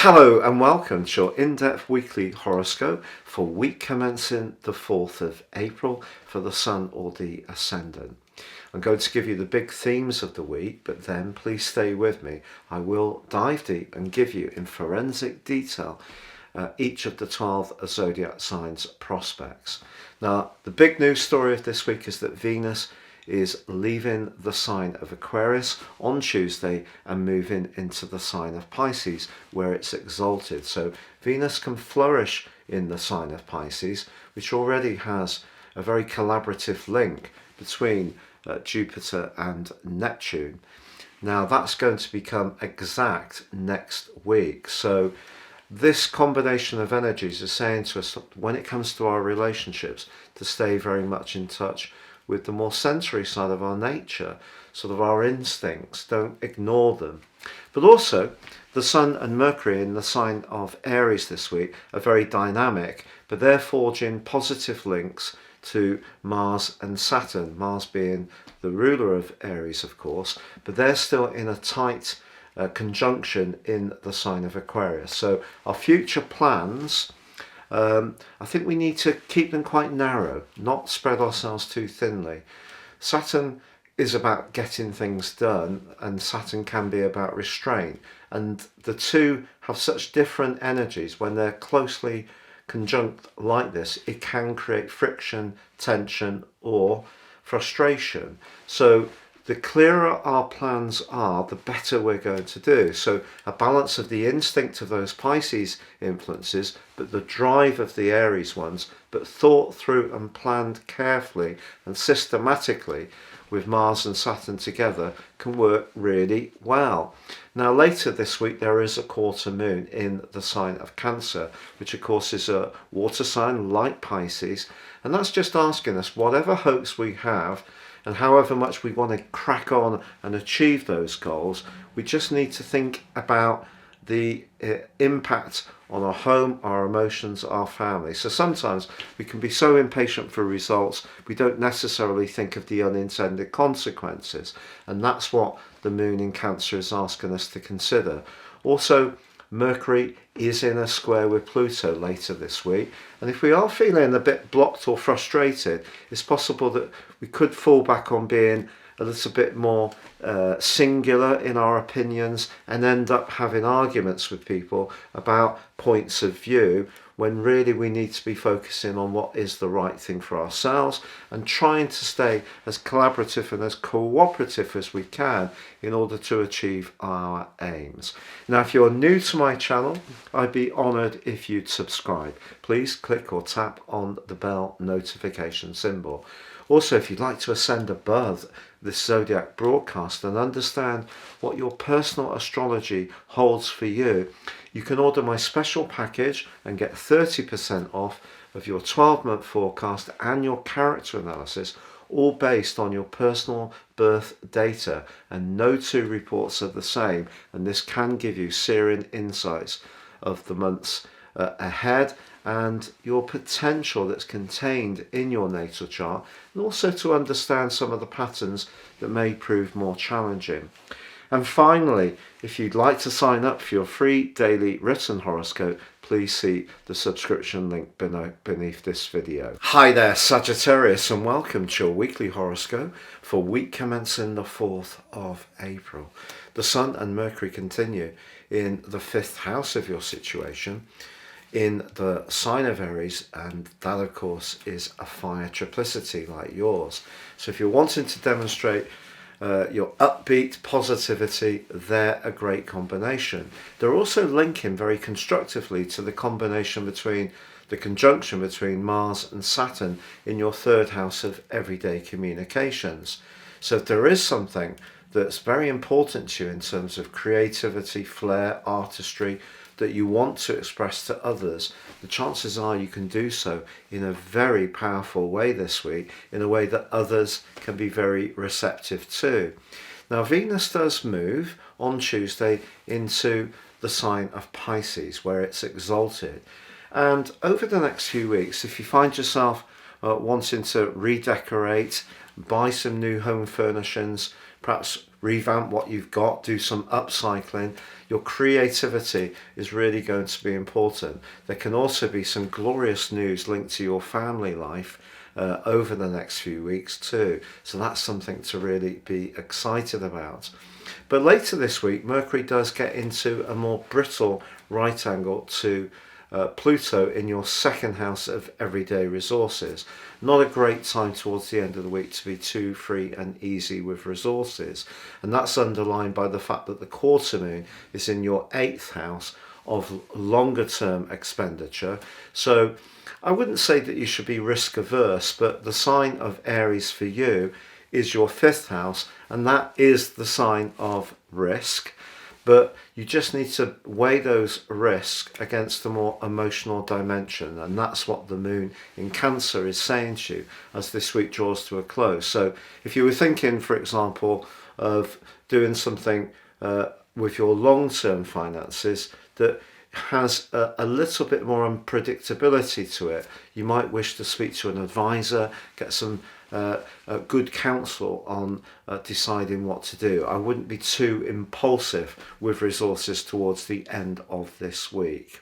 Hello and welcome to your in-depth weekly horoscope for week commencing the 4th of April for the Sun or the Ascendant. I'm going to give you the big themes of the week, but then please stay with me. I will dive deep and give you in forensic detail each of the 12 zodiac signs prospects. Now, the big news story of this week is that Venus is leaving the sign of Aquarius on Tuesday and moving into the sign of Pisces, where it's exalted. So Venus can flourish in the sign of Pisces, which already has a very collaborative link between Jupiter and Neptune. Now that's going to become exact next week. So this combination of energies is saying to us, when it comes to our relationships, to stay very much in touch with the more sensory side of our nature, sort of our instincts. Don't ignore them. But also, the Sun and Mercury in the sign of Aries this week are very dynamic, but they're forging positive links to Mars and Saturn, Mars being the ruler of Aries, of course, but they're still in a tight conjunction in the sign of Aquarius. So our future plans, I think we need to keep them quite narrow, not spread ourselves too thinly. Saturn is about getting things done, and Saturn can be about restraint. And the two have such different energies. When they're closely conjunct like this, it can create friction, tension, or frustration. So the clearer our plans are, the better we're going to do. So a balance of the instinct of those Pisces influences, but the drive of the Aries ones, but thought through and planned carefully and systematically with Mars and Saturn together, can work really well. Now later this week there is a quarter moon in the sign of Cancer, which of course is a water sign like Pisces, and that's just asking us, whatever hopes we have and however much we want to crack on and achieve those goals, we just need to think about the impact on our home, our emotions, our family. So sometimes we can be so impatient for results, we don't necessarily think of the unintended consequences. And that's what the moon in Cancer is asking us to consider. Also, Mercury is in a square with Pluto later this week, and if we are feeling a bit blocked or frustrated, it's possible that we could fall back on being a little bit more singular in our opinions and end up having arguments with people about points of view, when really we need to be focusing on what is the right thing for ourselves and trying to stay as collaborative and as cooperative as we can in order to achieve our aims. Now, if you're new to my channel, I'd be honoured if you'd subscribe. Please click or tap on the bell notification symbol. Also, if you'd like to ascend above this Zodiac broadcast and understand what your personal astrology holds for you, you can order my special package and get 30% off of your 12-month forecast and your character analysis, all based on your personal birth data, and no two reports are the same, and this can give you searing insights of the months ahead and your potential that's contained in your natal chart, and also to understand some of the patterns that may prove more challenging. And finally, if you'd like to sign up for your free daily written horoscope, please see the subscription link beneath this video. Hi there, Sagittarius, and welcome to your weekly horoscope for week commencing the 4th of April. The Sun and Mercury continue in the 5th house of your situation, in the sign of Aries, and that of course is a fire triplicity like yours. So if you're wanting to demonstrate your upbeat positivity, they're a great combination. They're also linking very constructively to the combination between the conjunction between Mars and Saturn in your 3rd house of everyday communications. So if there is something that's very important to you in terms of creativity, flair, artistry, that you want to express to others, the chances are you can do so in a very powerful way this week, in a way that others can be very receptive to. Now, Venus does move on Tuesday into the sign of Pisces, where it's exalted. And over the next few weeks, if you find yourself wanting to redecorate, buy some new home furnishings, perhaps revamp what you've got, do some upcycling. Your creativity is really going to be important. There can also be some glorious news linked to your family life over the next few weeks too. So that's something to really be excited about. But later this week, Mercury does get into a more brittle right angle to Pluto in your second house of everyday resources. Not a great time towards the end of the week to be too free and easy with resources. And that's underlined by the fact that the quarter moon is in your 8th house of longer term expenditure. So I wouldn't say that you should be risk averse, but the sign of Aries for you is your 5th house, and that is the sign of risk. But you just need to weigh those risks against the more emotional dimension, and that's what the moon in Cancer is saying to you as this week draws to a close. So if you were thinking, for example, of doing something with your long-term finances that has a little bit more unpredictability to it, you might wish to speak to an advisor, get some good counsel on deciding what to do. I wouldn't be too impulsive with resources towards the end of this week.